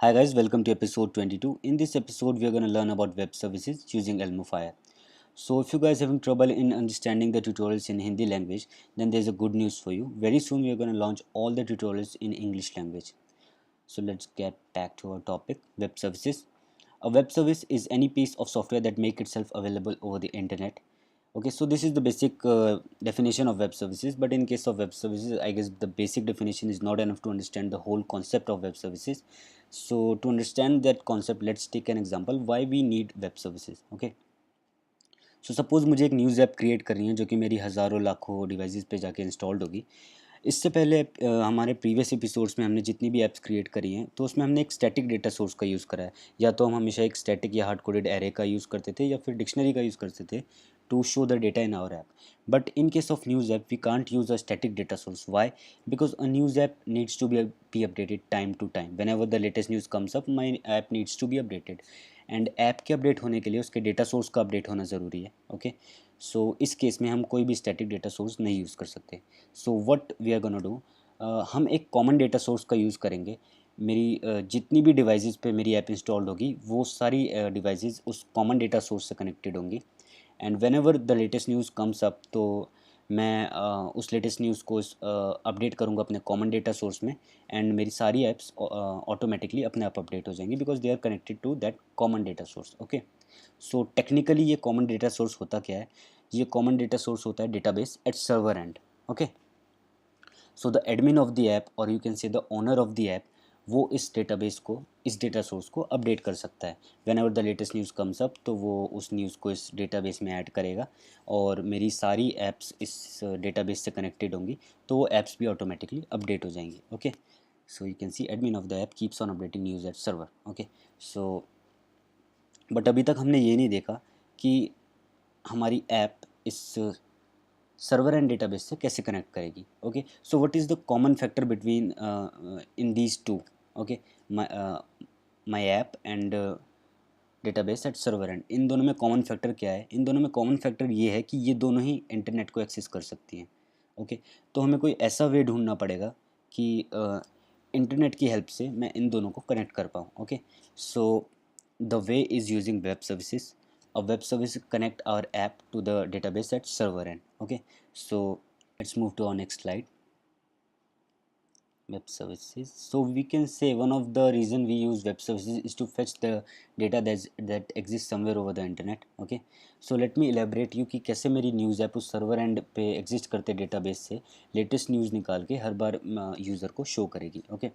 Hi guys, welcome to episode 22. In this episode, we are going to learn about web services using Elmo Fire. So if you guys having trouble in understanding the tutorials in Hindi language, then there's a good news for you. Very soon we are going to launch all the tutorials in English language. So let's get back to our topic, web services. A web service is any piece of software that make itself available over the internet. Okay, so this is the basic definition of web services, but in case of web services, I guess the basic definition is not enough to understand the whole concept of web services. So to understand that concept, let's take an example why we need web services. Okay, so suppose मुझे एक news app create करनी है जो कि मेरी हज़ारों लाखों devices पे जाके इंस्टॉल्ड होगी। इससे पहले हमारे प्रीवियस एपिसोड्स में हमने जितनी भी ऐप्स क्रिएट करी हैं तो उसमें हमने एक स्टैटिक डेटा सोर्स का यूज़ करा है, या तो हम हमेशा एक स्टैटिक या हार्ड कोडेड एरे का यूज़ करते थे या फिर डिक्शनरी का यूज़ करते थे to show the data in our app. But in case of news app, we can't use a static data source. Why? Because a news app needs to be updated time to time. Whenever the latest news comes up, my app needs to be updated. And app के update होने के लिए उसके data source का update होना ज़रूरी है. Okay, सो इस केस में हम कोई भी स्टैटिक डेटा सोर्स नहीं यूज़ कर सकते. So what we are gonna do, हम एक कॉमन डेटा सोर्स का यूज़ करेंगे. मेरी जितनी भी डिवाइसेस पे मेरी ऐप इंस्टॉल्ड होगी वो सारी डिवाइसेस उस कॉमन डेटा सोर्स से कनेक्टेड होंगी. And whenever the latest news comes up, तो मैं उस लेटेस्ट न्यूज़ को अपडेट करूँगा अपने कॉमन डेटा सोर्स में, एंड मेरी सारी ऐप्स ऑटोमेटिकली अपने आप अपडेट हो जाएंगी because they are connected to that common data source. Okay, so technically ये कॉमन डेटा सोर्स होता क्या है? ये कॉमन डेटा सोर्स होता है database at server and. Okay, so the admin of the app और you can say the owner of the app, वो इस डेटाबेस को, इस डेटा सोर्स को अपडेट कर सकता है. When ever the latest news comes up, तो वो उस न्यूज़ को इस डेटाबेस में ऐड करेगा और मेरी सारी ऐप्स इस डेटाबेस से कनेक्टेड होंगी, तो वो ऐप्स भी ऑटोमेटिकली अपडेट हो जाएंगी. Okay, so you can C admin of the app keeps on updating news eight server. Okay, so but अभी तक हमने ये नहीं देखा कि हमारी ऐप इस सर्वर एंड डेटाबेस से कैसे कनेक्ट करेगी. Okay, so what is the common factor between in these two? Okay, my app and database at server end, इन दोनों में कॉमन फैक्टर क्या है? इन दोनों में कॉमन फैक्टर ये है कि ये दोनों ही इंटरनेट को एक्सेस कर सकती हैं. ओके, तो हमें कोई ऐसा वे ढूंढना पड़ेगा कि इंटरनेट की हेल्प से मैं इन दोनों को कनेक्ट कर पाऊँ. Okay, so the way is using web services. A web service connect our app to the database at server end. Okay, so let's move to our next slide, web services. So we can say one of the reason we use web services is to fetch the data that exists somewhere over the internet. Okay, so let me elaborate you कि कैसे मेरी news app उस server and पे exist करते database से latest news निकाल के हर बार user को शो करेगी. Okay,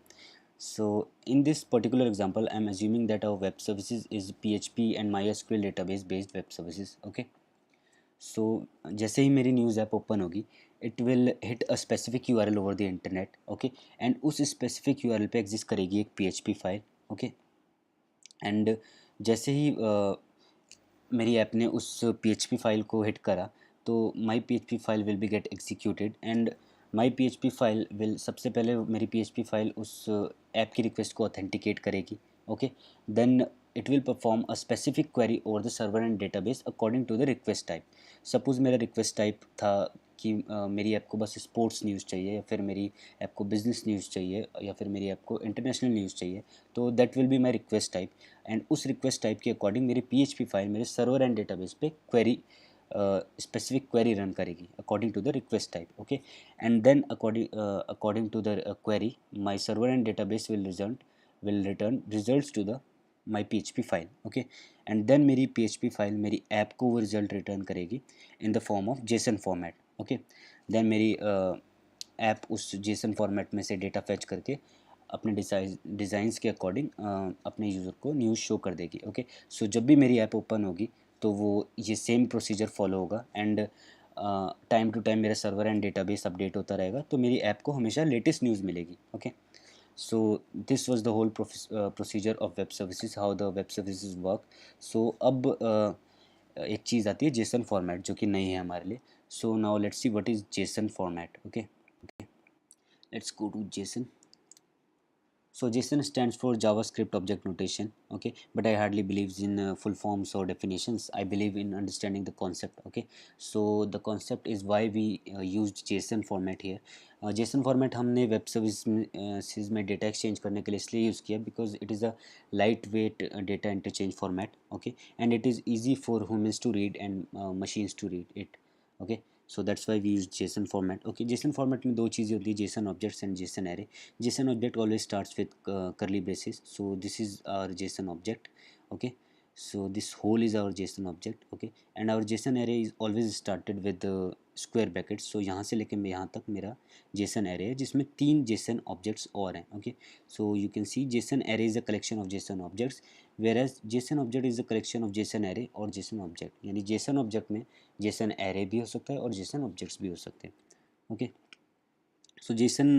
so in this particular example, I'm assuming that our web services is PHP and MySQL database based web services. Okay, so जैसे ही मेरी न्यूज़ ऐप ओपन होगी, it will hit a specific URL over the internet. Okay, and उस specific URL पे exist करेगी एक PHP file. Okay, and जैसे ही मेरी app ने उस PHP फाइल को हिट करा, तो my PHP file will be get executed, and my PHP file will, सबसे पहले मेरी PHP फाइल उस ऐप की रिक्वेस्ट को ऑथेंटिकेट करेगी. Okay, then it will perform a specific query over the server and database according to the request type. Suppose मेरा request type था कि मेरी ऐप को बस स्पोर्ट्स न्यूज़ चाहिए, या फिर मेरी ऐप को बिजनेस न्यूज़ चाहिए, या फिर मेरी ऐप को इंटरनेशनल न्यूज़ चाहिए, तो that will be my request type. And उस रिक्वेस्ट टाइप के अकॉर्डिंग मेरी PHP फाइल मेरे सर्वर एंड डेटाबेस पे क्वेरी, स्पेसिफिक क्वेरी रन करेगी according to the request type. Okay, and then according to the query, my server and database will return results to the my PHP file. Okay, and then मेरी PHP file मेरी app को वो result return करेगी in the form of Jason format. Okay, then मेरी app उस Jason format में से data fetch करके अपने डिज़ाइंस के अकॉर्डिंग अपने यूज़र को न्यूज़ शो कर देगी. ओके, सो जब भी मेरी ऐप ओपन होगी तो वो ये सेम प्रोसीजर फॉलो होगा, एंड टाइम टू टाइम मेरा सर्वर एंड डेटाबेस अपडेट होता रहेगा, तो मेरी ऐप को हमेशा लेटेस्ट न्यूज़ मिलेगी. Okay, so this was the whole procedure of web services, how the web services work. So अब एक चीज़ आती है जेसन फॉर्मेट, जो कि नई है हमारे लिए. So now let's see what is JSON format. Okay, let's go to JSON. So JSON stands for JavaScript Object Notation. Okay, but I hardly believes in full forms or definitions. I believe in understanding the concept. Okay, so the concept is why we used JSON format here. JSON format हमने web services में data exchange करने के लिए इसलिए use किया because it is a lightweight data interchange format, okay, and it is easy for humans to read and machines to read it, okay. So that's why we use JSON format, okay. JSON format में दो चीज़ें होती है, JSON objects and JSON array. JSON object always starts with curly braces, so this is our JSON object, okay, so this whole is our JSON object, okay, and our JSON array is always started with the square brackets, so यहाँ से लेके यहाँ तक मेरा JSON array है जिसमें 3 JSON objects और हैं, okay, so you can see JSON array is a collection of JSON objects whereas JSON object is a collection of JSON array और JSON object, यानी JSON object में JSON array भी हो सकता है और JSON objects भी हो सकते हैं, okay. So JSON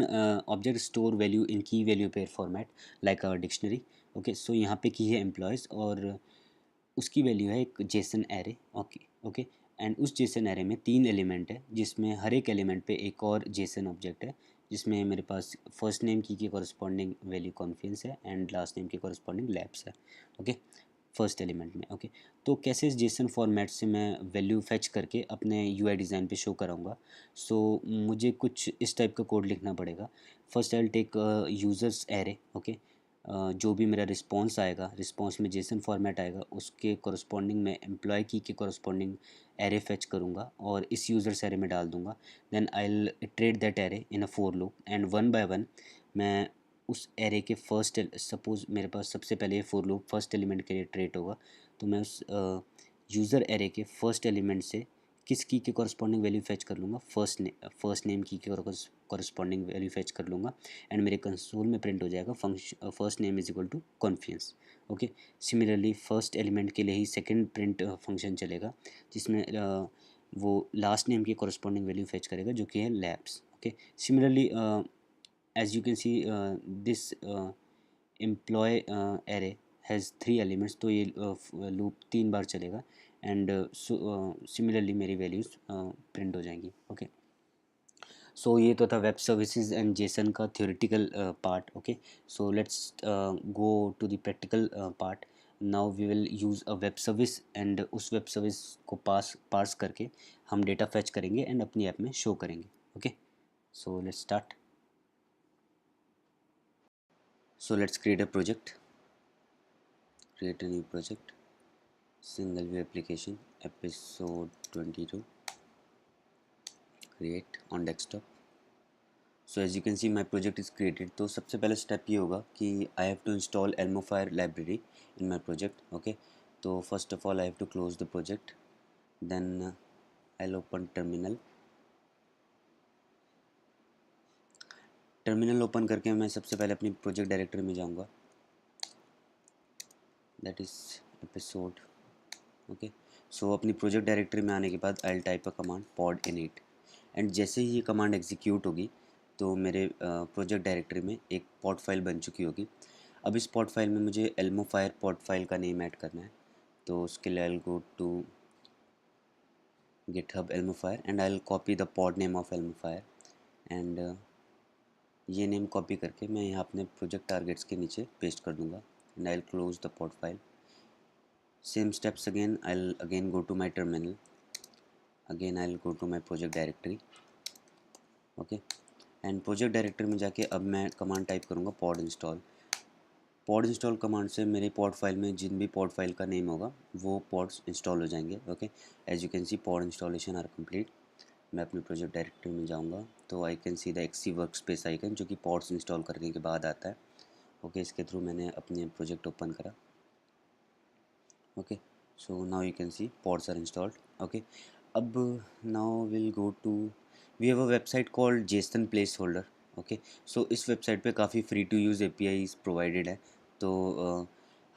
object store value in key value pair format like our dictionary, okay. So यहाँ पे की है employees और उसकी वैल्यू है एक JSON array, okay, okay, and उस JSON array में 3 एलिमेंट है जिसमें हर एक एलिमेंट पे एक और JSON ऑब्जेक्ट है जिसमें मेरे पास फर्स्ट नेम की कॉरस्पॉन्डिंग वैल्यू कॉन्फिडेंस है एंड लास्ट नेम की कॉरस्पॉन्डिंग लैब्स है, ओके, फर्स्ट एलिमेंट में, ओके। तो कैसे इस जेसन फॉर्मेट से मैं वैल्यू फेच करके अपने यूआई डिज़ाइन पे शो कराऊंगा। सो मुझे कुछ इस टाइप का कोड लिखना पड़ेगा। First I will take users array, okay. जो भी मेरा रिस्पॉन्स आएगा, रिस्पॉन्स में जेसन फॉर्मेट आएगा उसके कॉरस्पॉन्डिंग मैं एम्प्लॉय की के कॉरस्पॉन्डिंग एरे फेच करूँगा और इस यूज़र्स एरे में डाल दूँगा। Then I will iterate that array in a for loop and one by one मैं उस एरे के फर्स्ट, सपोज़ मेरे पास सबसे पहले ये फॉर लूप फर्स्ट एलिमेंट के लिए ट्रेट होगा तो मैं उस यूज़र एरे के फर्स्ट एलिमेंट से किस की के कॉरस्पॉन्डिंग वैल्यू फेच कर लूँगा, फर्स्ट नेम की के कॉरस्पॉन्डिंग वैल्यू फेच कर लूँगा एंड मेरे कंसोल में प्रिंट हो जाएगा first name is equal to confidence, okay. Similarly first element के लिए ही सेकेंड प्रिंट फंक्शन चलेगा जिसमें वो लास्ट नेम की कॉरस्पॉन्डिंग वैल्यू फेच करेगा जो कि है labs, okay. Similarly as you can see this employee array has 3 elements तो ये लूप 3 बार चलेगा एंड सिमिलरली मेरी वैल्यूज़ प्रिंट हो जाएंगी, ओके। सो ये तो था वेब सर्विसेज एंड जेसन का theoretical part, okay. So let's go to the practical part. Now we will use a web service and उस वेब सर्विस को पार्स करके हम डेटा फैच करेंगे एंड अपनी ऐप में शो करेंगे, okay. So let's start. So let's create a project, create a new project, single view application, episode 22, create on desktop. So as you can see my project is created. तो सबसे पहला step ये होगा कि I have to install ElmoFire library in my project, okay. तो first of all I have to close the project, then I'll open terminal open करके मैं सबसे पहले अपनी प्रोजेक्ट डायरेक्टरी में जाऊंगा, दैट इज़ एपिसोड, ओके। सो अपनी प्रोजेक्ट डायरेक्टरी में आने के बाद I will type a command pod init and जैसे ही ये कमांड एग्जीक्यूट होगी तो मेरे प्रोजेक्ट डायरेक्टरी में एक पॉड फाइल बन चुकी होगी। अब इस पॉड फाइल में मुझे एल्मोफायर पॉड फाइल का नेम ऐड करना है तो उसके लिए I will go to GitHub Alamofire and I will copy the pod name of Alamofire and ये नेम कॉपी करके मैं यहाँ अपने प्रोजेक्ट टारगेट्स के नीचे पेस्ट कर दूँगा and I will close the pod file. Same steps again, I'll again go to my terminal, again I'll go to my project directory, okay, and project directory में जाके अब मैं कमांड टाइप करूँगा pod install command से मेरे pod file में जिन भी pod file का नेम होगा वो pods इंस्टॉल हो जाएंगे, okay. As you can see pod installation are complete. मैं अपने प्रोजेक्ट डायरेक्टरी में जाऊँगा तो I can see the xcworkspace icon जो कि pods इंस्टॉल करने के बाद आता है, ओके। इसके थ्रू मैंने अपने प्रोजेक्ट ओपन करा, okay. So now you can see pods are installed, okay. अब now we'll go to, we have a website called JSON placeholder, okay. So इस वेबसाइट पे काफ़ी free to use APIs provided है तो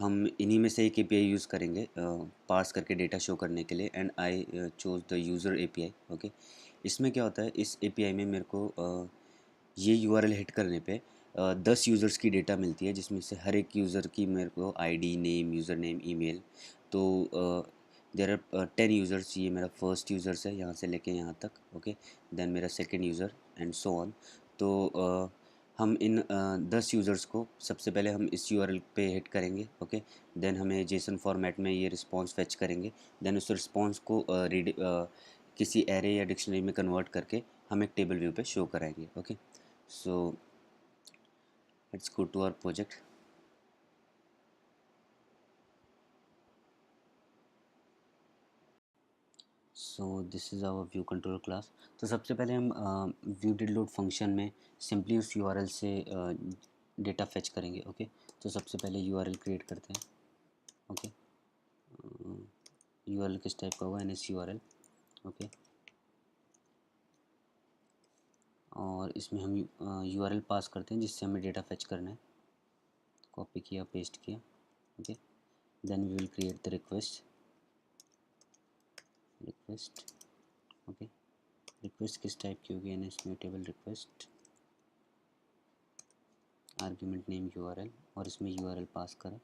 हम इन्हीं में से एक API यूज़ करेंगे पार्स करके डेटा शो करने के लिए and I chose the user API, okay. इसमें क्या होता है, इस API में मेरे को ये URL हिट करने पे 10 यूज़र्स की डेटा मिलती है जिसमें से हर एक यूज़र की मेरे को ID, name, user name, email, तो देयर आर 10 यूज़र्स। ये मेरा फर्स्ट यूज़र्स है यहाँ से लेके यहाँ तक, ओके। देन मेरा second user and so on. तो हम इन 10 यूज़र्स को सबसे पहले हम इस URL पे हिट करेंगे, ओके। देन हमें जेसन फॉर्मेट में ये रिस्पॉन्स फेच करेंगे, देन उस रिस्पॉन्स को किसी एरे या डिक्शनरी में कन्वर्ट करके हम एक टेबल व्यू पे शो कराएंगे। Okay, so let's go to our project. So this is our view control class. तो सबसे पहले हम व्यू डिड लोड फंक्शन में सिंपली उस यूआरएल से डेटा फेच करेंगे। ओके, तो सबसे पहले यूआरएल क्रिएट करते हैं। ओके, यूआरएल किस टाइप का होगा, एनएस यूआरएल। ओके, और इसमें हम यूआरएल पास करते हैं जिससे हमें डेटा फेच करना है। कॉपी किया, पेस्ट किया। Okay, then we will create the request. Okay, request किस टाइप की होगी, NS mutable request, argument name URL, और इसमें यूआरएल पास करें।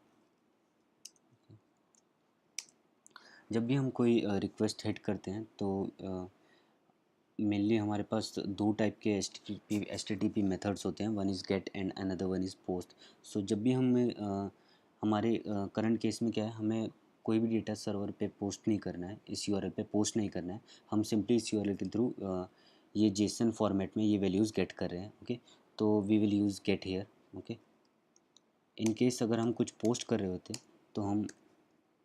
जब भी हम कोई रिक्वेस्ट हेड करते हैं तो मेनली हमारे पास दो टाइप के H T T P methods होते हैं, one is get and another one is post. So जब भी हम हमारे करंट केस में क्या है, हमें कोई भी डेटा सर्वर पे पोस्ट नहीं करना है, इस यूआरएल पे पोस्ट नहीं करना है, हम सिंपली इस यूआरएल के थ्रू ये जेसन फॉर्मेट में ये वैल्यूज़ गेट कर रहे हैं। ओके, तो we will use get here. Okay, in case अगर हम कुछ पोस्ट कर रहे होते तो हम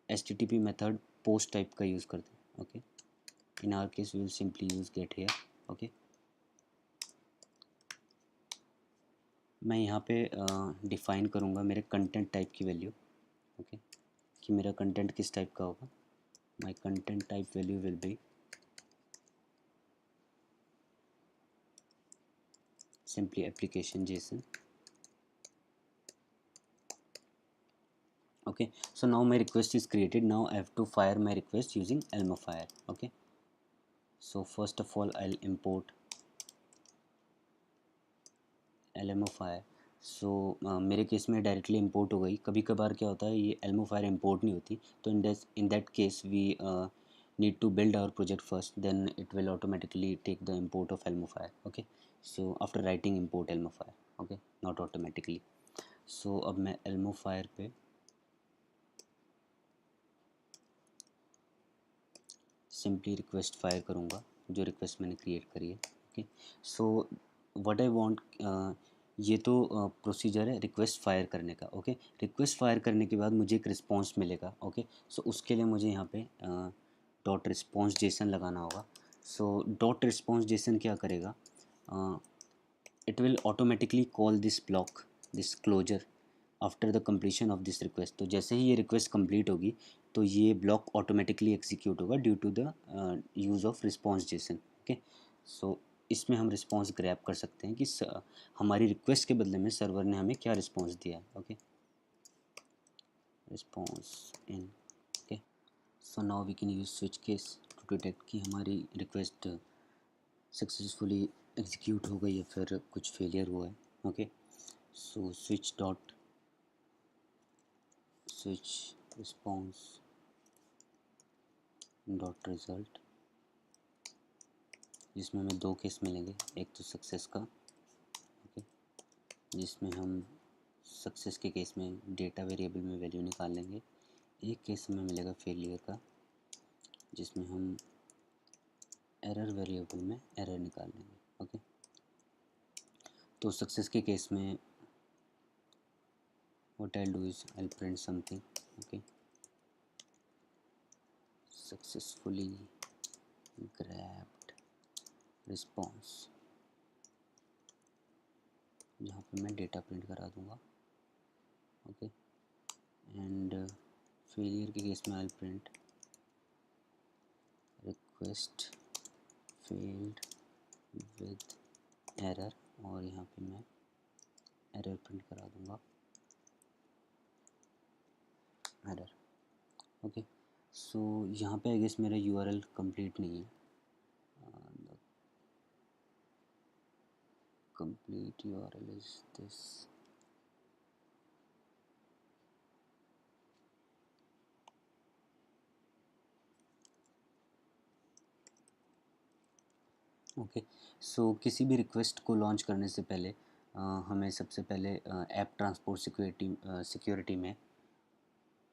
H T T P method post type का यूज़ करते हैं। Okay, in our case we will simply use get here. Okay, मैं यहाँ पे डिफ़ाइन करूँगा मेरे कंटेंट टाइप की वैल्यू। ओके, कि मेरा कंटेंट किस टाइप का होगा। My content type value will be simply application Jason. Okay, so now my request is created. Now I have to fire my request using Elmo Fire. Okay, so first of all I'll import Elmo Fire. सो मेरे case में directly import हो गई। कभी कभार क्या होता है, ये Elmo Fire इंपोर्ट नहीं होती, तो in that case we need to build our project first, then it will automatically take the import of Elmo Fire. Okay, so after writing import Elmo Fire. Okay, not automatically. so अब मैं Elmo Fire पे simply request fire करूँगा, जो request मैंने create करी है। Okay, so what I want, ये तो प्रोसीजर है रिक्वेस्ट फायर करने का। ओके, रिक्वेस्ट फायर करने के बाद मुझे एक रिस्पांस मिलेगा। ओके, सो उसके लिए मुझे यहाँ पे डॉट रिस्पॉन्स जेसन लगाना होगा। सो डॉट रिस्पॉन्स जेसन क्या करेगा, it will automatically call this block, this closure after the completion of this request. तो जैसे ही ये रिक्वेस्ट कंप्लीट होगी तो ये ब्लॉक ऑटोमेटिकली एग्जीक्यूट होगा due to the use of response JSON. Okay, so इसमें हम रिस्पॉन्स ग्रैब कर सकते हैं कि हमारी रिक्वेस्ट के बदले में सर्वर ने हमें क्या रिस्पॉन्स दिया है। Okay, response in. Okay, so now we can use switch case to detect कि हमारी रिक्वेस्ट सक्सेसफुली एग्जीक्यूट हो गई या फिर कुछ फेलियर हुआ है। Okay, so switch response dot result, जिसमें हमें दो केस मिलेंगे, एक तो सक्सेस का। ओके, जिसमें हम सक्सेस के केस में डेटा वेरिएबल में वैल्यू निकाल लेंगे। एक केस हमें मिलेगा फेलियर का, जिसमें हम एरर वेरिएबल में एरर निकाल लेंगे। ओके, तो सक्सेस के केस में what I'll do is I'll print something. Okay, successfully grabbed response, जहाँ पे मैं डेटा प्रिंट करा दूँगा। ओके, एंड फेलियर के केस में I'll print request failed with error, और यहाँ पे मैं एरर प्रिंट करा दूँगा, एरर। ओके, सो यहाँ पे आई गेस मेरा यूआरएल कंप्लीट नहीं है। complete URL is this. Okay, so किसी भी रिक्वेस्ट को लॉन्च करने से पहले हमें सबसे पहले ऐप ट्रांसपोर्ट सिक्योरिटी में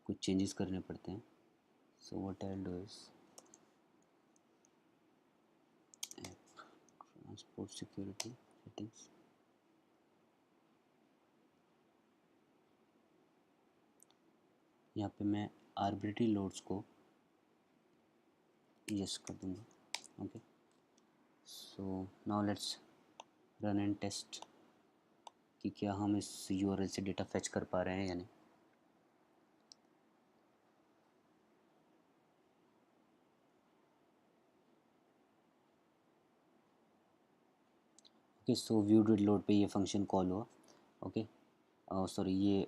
कुछ चेंजेस करने पड़ते हैं। So what I will do is app transport security settings, यहाँ पे मैं आर्बिट्री लोड्स को यस कर दूंगा. Okay, so now let's run and test कि क्या हम इस यूआरएल से डेटा फेच कर पा रहे हैं या नहीं. Okay, so view did load पे ये फंक्शन कॉल हुआ. ओके, सॉरी, ये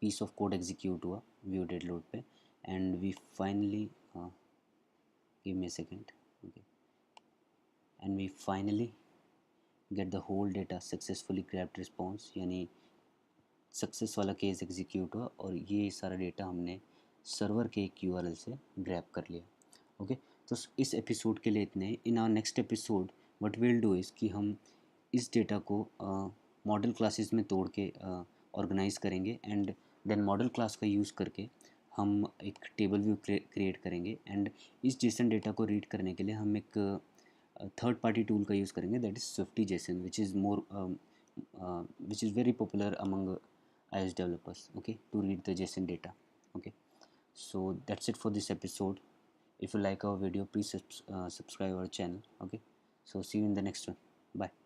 पीस ऑफ कोड एग्जीक्यूट हुआ व्यू डिड लोड पे, and we finally give me a second. Okay, and we finally get the whole data successfully grabbed response, यानी success वाला case execute हुआ और ये सारा डेटा हमने सर्वर के एक यूआरएल से ग्रैब कर लिया. ओके, तो इस एपिसोड के लिए इतने. In our next episode what will do is कि हम इस डेटा को मॉडल क्लासेस में तोड़ के ऑर्गेनाइज करेंगे, एंड देन मॉडल क्लास का यूज़ करके हम एक टेबल व्यू क्रिएट करेंगे, एंड इस जेसन डेटा को रीड करने के लिए हम एक थर्ड पार्टी टूल का यूज़ करेंगे, that is Swiftie Jason, which is very popular among iOS developers, okay, to read the JSON data. Okay, so that's it for this episode. If you like our video, please subscribe our channel. Okay, so see you in the next one. Bye.